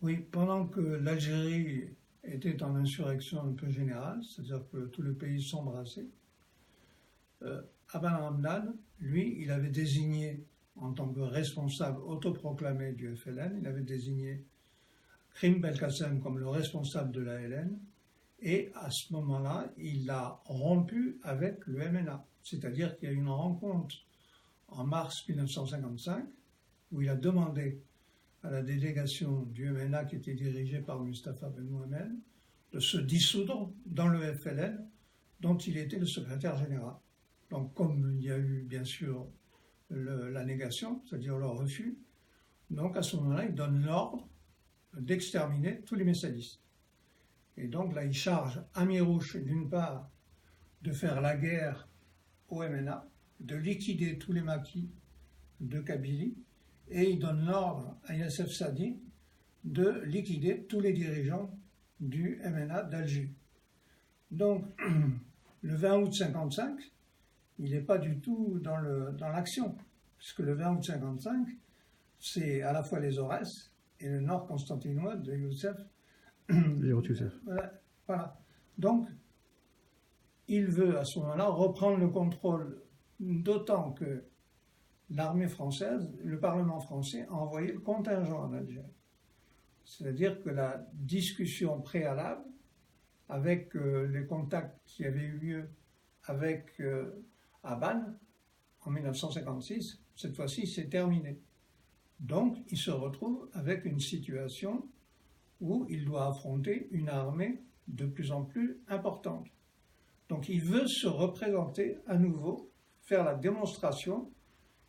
Oui, pendant que l'Algérie était en insurrection un peu générale, c'est-à-dire que tout le pays s'embrassait, Abdel Hamdan, lui, il avait désigné, en tant que responsable autoproclamé du FLN, il avait désigné Krim Belkacem comme le responsable de la LN, et à ce moment-là, il a rompu avec le MNA. C'est-à-dire qu'il y a eu une rencontre en mars 1955 où il a demandé à la délégation du MNA qui était dirigée par Mustapha Ben Mohamed de se dissoudre dans le FLN dont il était le secrétaire général. Donc comme il y a eu bien sûr la négation, c'est-à-dire le refus, donc à ce moment-là, il donne l'ordre d'exterminer tous les messianistes. Et donc là, il charge Amirouche, d'une part, de faire la guerre au MNA, de liquider tous les maquis de Kabylie, et il donne l'ordre à Youssef Sadi de liquider tous les dirigeants du MNA d'Alger. Donc, le 20 août 1955, il n'est pas du tout dans l'action, puisque le 20 août 1955, c'est à la fois les Aurès et le nord constantinois de Youssef. Voilà. Donc, il veut à ce moment-là reprendre le contrôle, d'autant que l'armée française, le Parlement français a envoyé le contingent en Algérie. C'est-à-dire que la discussion préalable, avec les contacts qui avaient eu lieu avec Abane en 1956, cette fois-ci, c'est terminé. Donc, il se retrouve avec une situation où il doit affronter une armée de plus en plus importante. Donc, il veut se représenter à nouveau, faire la démonstration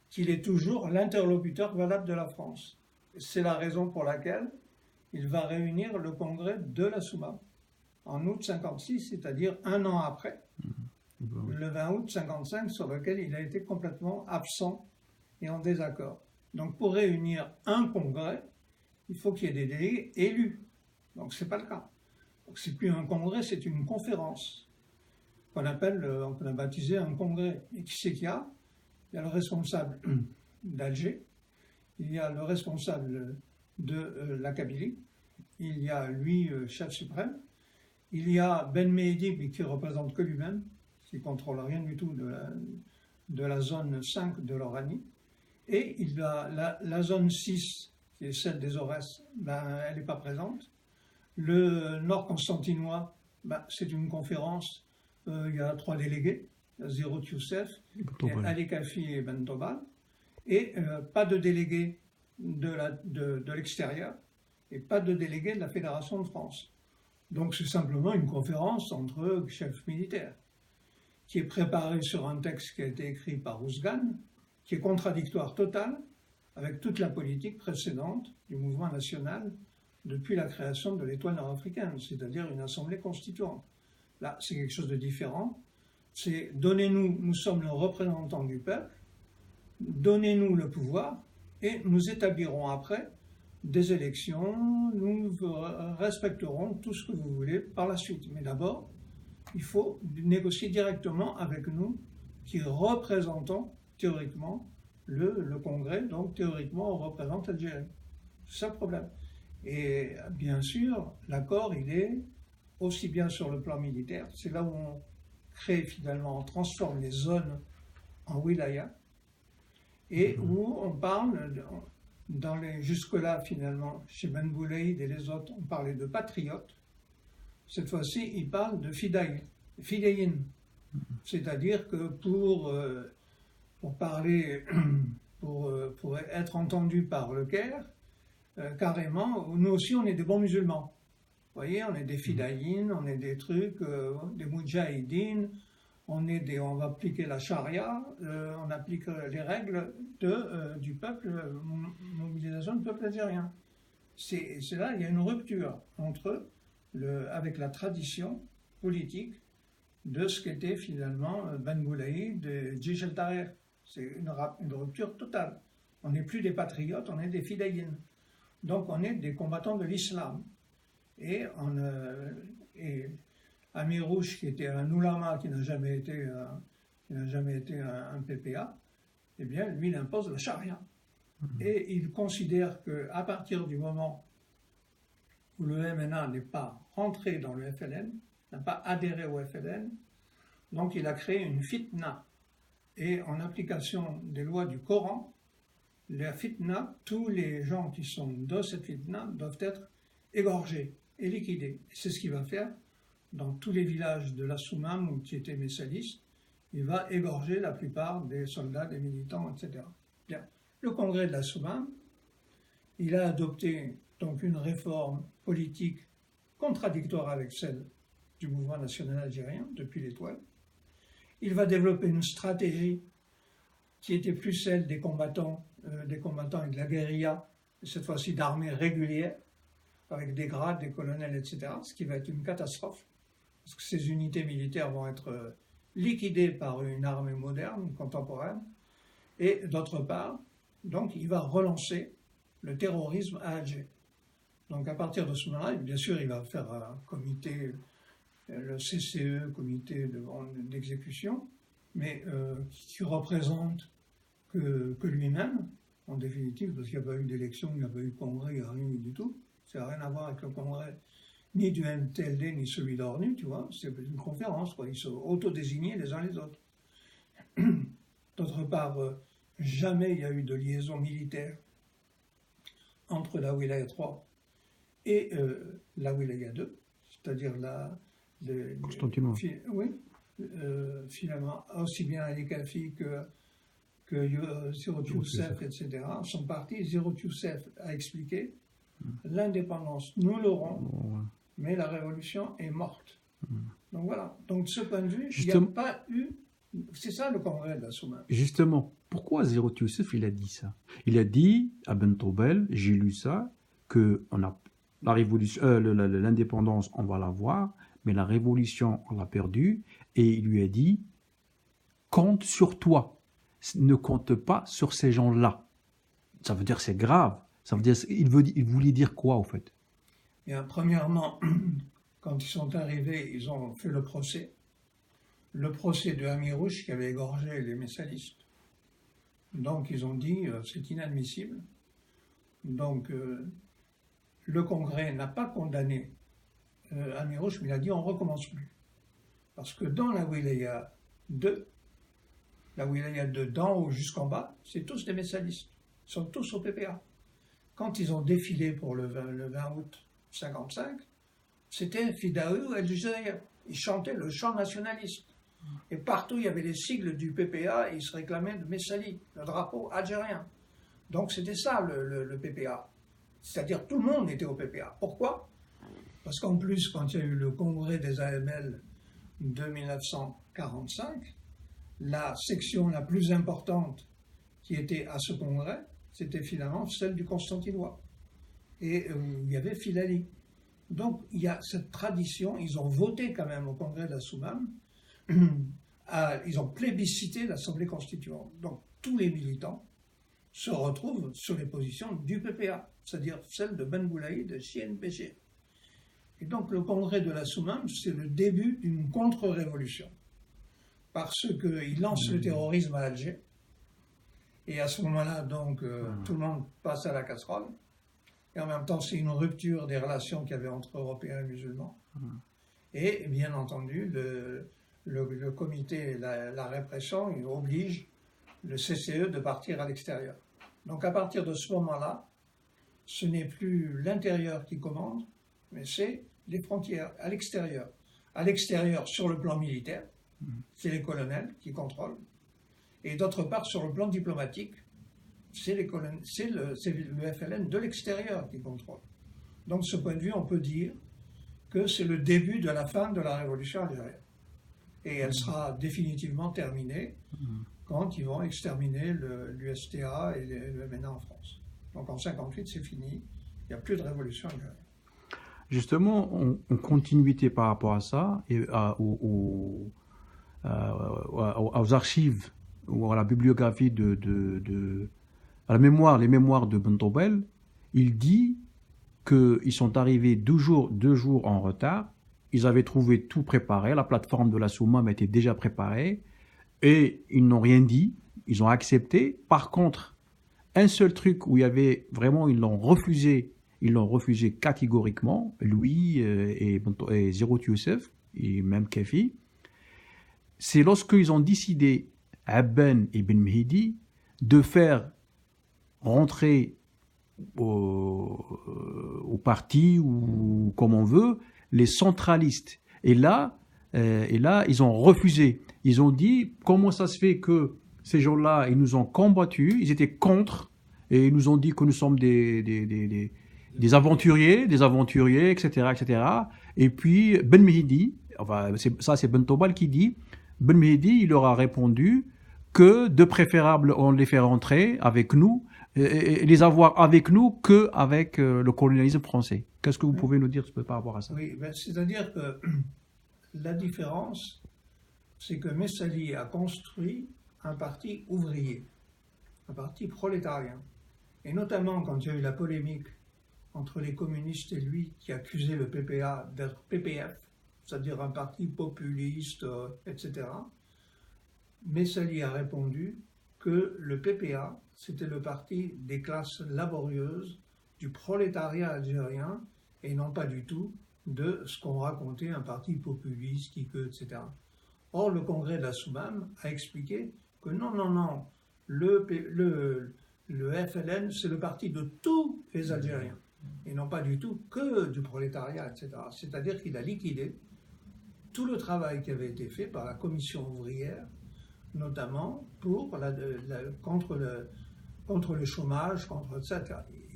qu'il est toujours l'interlocuteur valable de la France. C'est la raison pour laquelle il va réunir le congrès de la Souma en août 1956, c'est-à-dire un an après, le 20 août 1955, sur lequel il a été complètement absent et en désaccord. Donc pour réunir un congrès, il faut qu'il y ait des délégués élus. Donc ce n'est pas le cas. Donc c'est plus un congrès, c'est une conférence qu'on appelle, on a baptisé un congrès. Et qui c'est qu'il y a ? Il y a le responsable d'Alger, il y a le responsable de la Kabylie, il y a lui, chef suprême, il y a Ben Mehdi, mais qui ne représente que lui-même, qui ne contrôle rien du tout de la zone 5 de l'Oranie, et il y a la zone 6, qui est celle des Aurès, ben, elle n'est pas présente. Le nord constantinois, ben, c'est une conférence, il y a 3 délégués, Zirot Youssef, Ali Kafi et Ben Tobal, et pas de délégués de l'extérieur, et pas de délégués de la Fédération de France. Donc c'est simplement une conférence entre chefs militaires, qui est préparée sur un texte qui a été écrit par Ousgane, qui est contradictoire total avec toute la politique précédente du mouvement national depuis la création de l'Étoile nord-africaine, c'est-à-dire une assemblée constituante. Là, c'est quelque chose de différent. C'est donnez-nous, nous sommes le représentant du peuple, donnez-nous le pouvoir et nous établirons après des élections, nous respecterons tout ce que vous voulez par la suite. Mais d'abord, il faut négocier directement avec nous qui représentons théoriquement le Congrès, donc théoriquement on représente l'Algérie. C'est ça le problème. Et bien sûr, l'accord, il est aussi bien sur le plan militaire, c'est là où on crée finalement, on transforme les zones en wilaya, et où on parle, jusque-là finalement, chez Ben Boulaïd et les autres, on parlait de patriotes. Cette fois-ci, ils parlent de fidaïn. C'est-à-dire que pour parler, pour être entendu par le Caire, carrément, nous aussi on est des bons musulmans. Vous voyez, on est des fidaïn, on est des trucs, des moudjahidines, on va appliquer la charia, on applique les règles du peuple, mobilisation du peuple algérien. C'est là, il y a une rupture avec la tradition politique de ce qu'était finalement Ben Boulaïd et Djish El Tahrir. C'est une rupture totale. On n'est plus des patriotes, on est des fidaïns. Donc on est des combattants de l'islam. Et Amir Rouch, qui était un oulama, qui n'a jamais été un PPA, eh bien, lui, il impose la charia. Et il considère qu'à partir du moment où le MNA n'est pas rentré dans le FLN, n'a pas adhéré au FLN, donc il a créé une fitna. Et en application des lois du Coran, la fitna, tous les gens qui sont dans cette fitna doivent être égorgés et liquidés. C'est ce qu'il va faire dans tous les villages de la Soumam qui étaient messalistes. Il va égorger la plupart des soldats, des militants, etc. Bien. Le congrès de la Soumam, il a adopté donc une réforme politique contradictoire avec celle du mouvement national algérien depuis l'Étoile. Il va développer une stratégie qui était plus celle des combattants et de la guérilla, cette fois-ci d'armée régulière, avec des grades, des colonels, etc., ce qui va être une catastrophe, parce que ces unités militaires vont être liquidées par une armée moderne, contemporaine, et d'autre part, donc il va relancer le terrorisme à Alger. Donc à partir de ce moment-là, bien sûr, il va faire un comité, le CCE, comité d'exécution, mais qui représente que lui-même, en définitive, parce qu'il n'y a pas eu d'élection, il n'y a pas eu de congrès, il n'y a rien du tout. Ça n'a rien à voir avec le congrès ni du MTLD, ni celui d'ONU, tu vois. C'est une conférence, quoi. Ils sont autodésignés les uns les autres. D'autre part, jamais il y a eu de liaison militaire entre la Wilaya 3 et la Wilaya 2, c'est-à-dire Constantinople. Oui, finalement, aussi bien Ali Kafi que Zirot Youssef, etc., sont partis. Zirot Youssef a expliqué l'indépendance, nous l'aurons, mais la révolution est morte. Donc voilà. Donc de ce point de vue, il n'y a pas eu. C'est ça le congrès de la Soumam. Justement, pourquoi Zirot Youssef il a dit ça? Il a dit à Bentobel, j'ai lu ça, que on a la révolution, l'indépendance, on va l'avoir, mais la révolution, on l'a perdue, et il lui a dit, compte sur toi, ne compte pas sur ces gens-là. Ça veut dire c'est grave. Ça veut dire, il voulait dire quoi, au fait? Bien, premièrement, quand ils sont arrivés, ils ont fait le procès de Amirouche qui avait égorgé les messalistes. Donc ils ont dit, c'est inadmissible. Donc le Congrès n'a pas condamné Amirouche, mais il a dit, on ne recommence plus. Parce que dans la Wilaya 2, d'en haut jusqu'en bas, c'est tous des messalistes. Ils sont tous au PPA. Quand ils ont défilé pour le 20 août 1955, c'était Fidaou El Juzaïr. Ils chantaient le chant nationaliste. Et partout, il y avait les sigles du PPA et ils se réclamaient de Messali, le drapeau algérien. Donc c'était ça le PPA. C'est-à-dire tout le monde était au PPA. Pourquoi? Parce qu'en plus, quand il y a eu le congrès des AML de 1945, la section la plus importante qui était à ce congrès, c'était finalement celle du Constantinois. Et il y avait Filali. Donc il y a cette tradition, ils ont voté quand même au congrès de la Soumam, ils ont plébiscité l'Assemblée constituante. Donc tous les militants se retrouvent sur les positions du PPA, c'est-à-dire celle de Ben Boulaï, de CNPG. Et donc le congrès de la Soumam, c'est le début d'une contre-révolution. Parce qu'il lance le terrorisme à Alger. Et à ce moment-là, donc, tout le monde passe à la casserole. Et en même temps, c'est une rupture des relations qu'il y avait entre Européens et musulmans. Et bien entendu, le comité, la répression, il oblige le CCE de partir à l'extérieur. Donc à partir de ce moment-là, ce n'est plus l'intérieur qui commande, mais c'est les frontières, à l'extérieur. À l'extérieur, sur le plan militaire, c'est les colonels qui contrôlent. Et d'autre part, sur le plan diplomatique, c'est le FLN de l'extérieur qui contrôle. Donc, de ce point de vue, on peut dire que c'est le début de la fin de la révolution algérienne. Et elle sera définitivement terminée quand ils vont exterminer l'USTA et le MNA en France. Donc, en 1958, c'est fini. Il n'y a plus de révolution algérienne. Justement, en continuité par rapport à ça, et aux archives ou à la bibliographie à les mémoires de Bentobel, il dit qu'ils sont arrivés 2 jours en retard. Ils avaient trouvé tout préparé, la plateforme de la Soumam était déjà préparée et ils n'ont rien dit, ils ont accepté. Par contre, un seul truc où il y avait vraiment, ils l'ont refusé, ils l'ont refusé catégoriquement, lui et Zerout Youssef, et même Kefi. C'est lorsqu'ils ont décidé, Abben et Ben Mehdi, de faire rentrer au parti, ou comme on veut, les centralistes. Et là, ils ont refusé. Ils ont dit, comment ça se fait que ces gens-là, ils nous ont combattus, ils étaient contre, et ils nous ont dit que nous sommes des aventuriers, etc., etc. Et puis, Ben Mehdi, enfin, c'est Ben Tobal qui dit, Ben Mehdi, il leur a répondu que de préférable, on les fait rentrer avec nous, et les avoir avec nous qu'avec le colonialisme français. Qu'est-ce que vous pouvez nous dire par rapport à ça? Oui, c'est-à-dire que la différence, c'est que Messali a construit un parti ouvrier, un parti prolétarien. Et notamment quand il y a eu la polémique entre les communistes et lui, qui accusait le PPA d'être PPF, c'est-à-dire un parti populiste, etc., Messali a répondu que le PPA, c'était le parti des classes laborieuses, du prolétariat algérien, et non pas du tout de ce qu'on racontait, un parti populiste, etc. Or, le congrès de la Soumam a expliqué que non, le FLN, c'est le parti de tous les Algériens, et non pas du tout que du prolétariat, etc. C'est-à-dire qu'il a liquidé tout le travail qui avait été fait par la commission ouvrière, notamment contre le chômage, etc.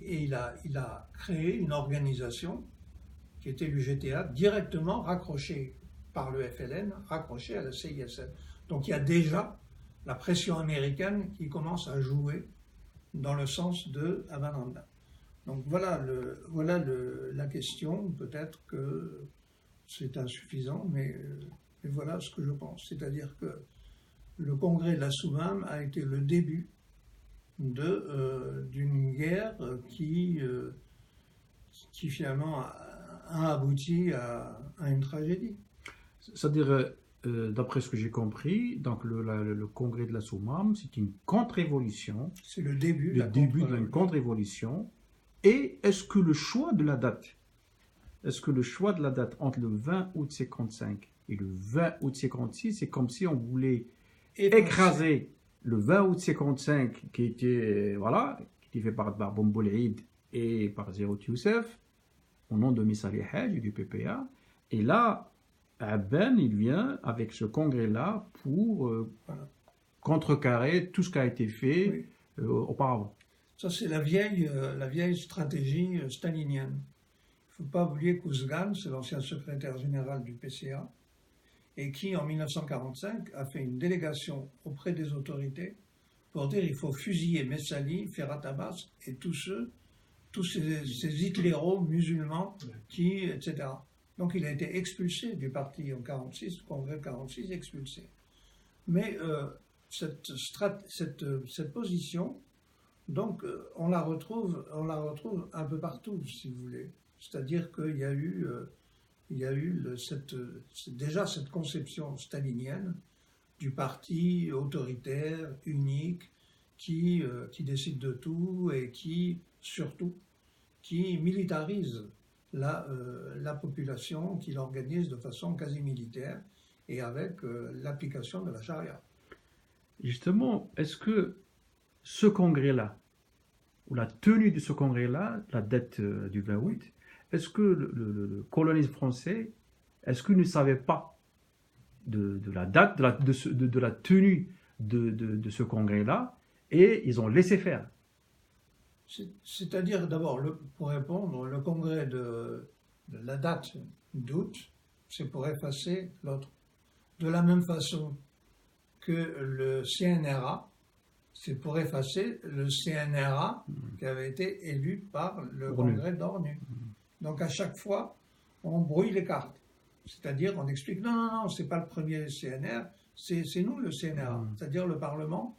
Et il a créé une organisation qui était l'UGTA, directement raccrochée par le FLN, raccrochée à la CISF. Donc il y a déjà la pression américaine qui commence à jouer dans le sens de Avananda. Donc voilà la question. Peut-être que c'est insuffisant, mais voilà ce que je pense. C'est-à-dire que le congrès de la Soumam a été le début d'une guerre qui finalement a abouti à une tragédie. C'est-à-dire, d'après ce que j'ai compris, donc le congrès de la Soumam, c'est une contre-révolution. C'est le début d'une contre-révolution. Et est-ce que le choix de la date entre le 20 août 55 et le 20 août 56, c'est comme si on voulait écraser le 20 août 55 qui était fait par Bomboulid et par Zerout Youssef au nom de Messali Hadj et du PPA. Et là, Abben, il vient avec ce congrès-là pour contrecarrer tout ce qui a été fait auparavant. Ça, c'est la vieille stratégie stalinienne. Il ne faut pas oublier qu'Ouzgan, c'est l'ancien secrétaire général du PCA, et qui, en 1945, a fait une délégation auprès des autorités pour dire qu'il faut fusiller Messali, Ferhat Abbas et tous ces hitléros musulmans etc. Donc il a été expulsé du parti en 1946, le congrès de 1946 expulsé. Mais cette position, donc on la retrouve un peu partout, si vous voulez. C'est-à-dire qu'il y a eu déjà cette conception stalinienne du parti autoritaire, unique, qui décide de tout et qui militarise la population, qui l'organise de façon quasi militaire et avec l'application de la charia. Justement, est-ce que ce congrès-là, ou la tenue de ce congrès-là, la date du 20 août, est-ce que le colonialisme français, est-ce qu'il ne savait pas de la date, de la tenue de ce congrès-là, et ils ont laissé faire? C'est-à-dire, d'abord, pour répondre, le congrès de la date d'août, c'est pour effacer l'autre. De la même façon que le CNRA, c'est pour effacer le CNRA qui avait été élu par le congrès d'ONU. Donc à chaque fois, on brouille les cartes. C'est-à-dire, on explique, non, c'est pas le premier CNR, c'est nous le CNRA. C'est-à-dire le Parlement,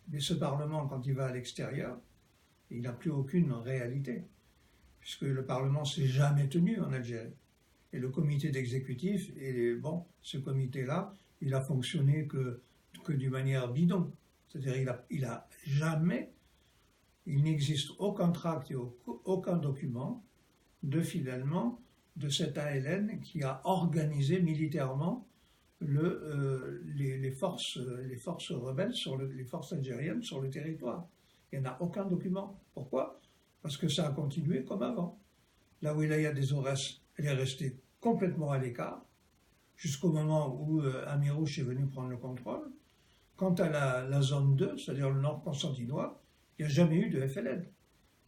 mais ce Parlement, quand il va à l'extérieur, il n'a plus aucune réalité, puisque le Parlement s'est jamais tenu en Algérie. Et le comité d'exécutif, ce comité-là, il a fonctionné que d'une manière bidon. C'est-à-dire, il n'existe aucun tract et aucun document de fidèlement de cet ALN qui a organisé militairement les forces rebelles, les forces algériennes sur le territoire. Il n'y en a aucun document. Pourquoi? Parce que ça a continué comme avant. La wilaya des Aurès, elle est restée complètement à l'écart, jusqu'au moment où Amirouche est venu prendre le contrôle. Quant à la zone 2, c'est-à-dire le nord constantinois, il n'y a jamais eu de FLN.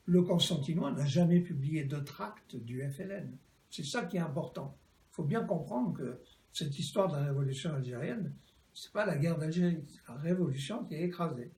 Le Constantinois n'a jamais publié de tract du FLN. C'est ça qui est important. Il faut bien comprendre que cette histoire de la révolution algérienne, ce n'est pas la guerre d'Algérie, c'est la révolution qui est écrasée.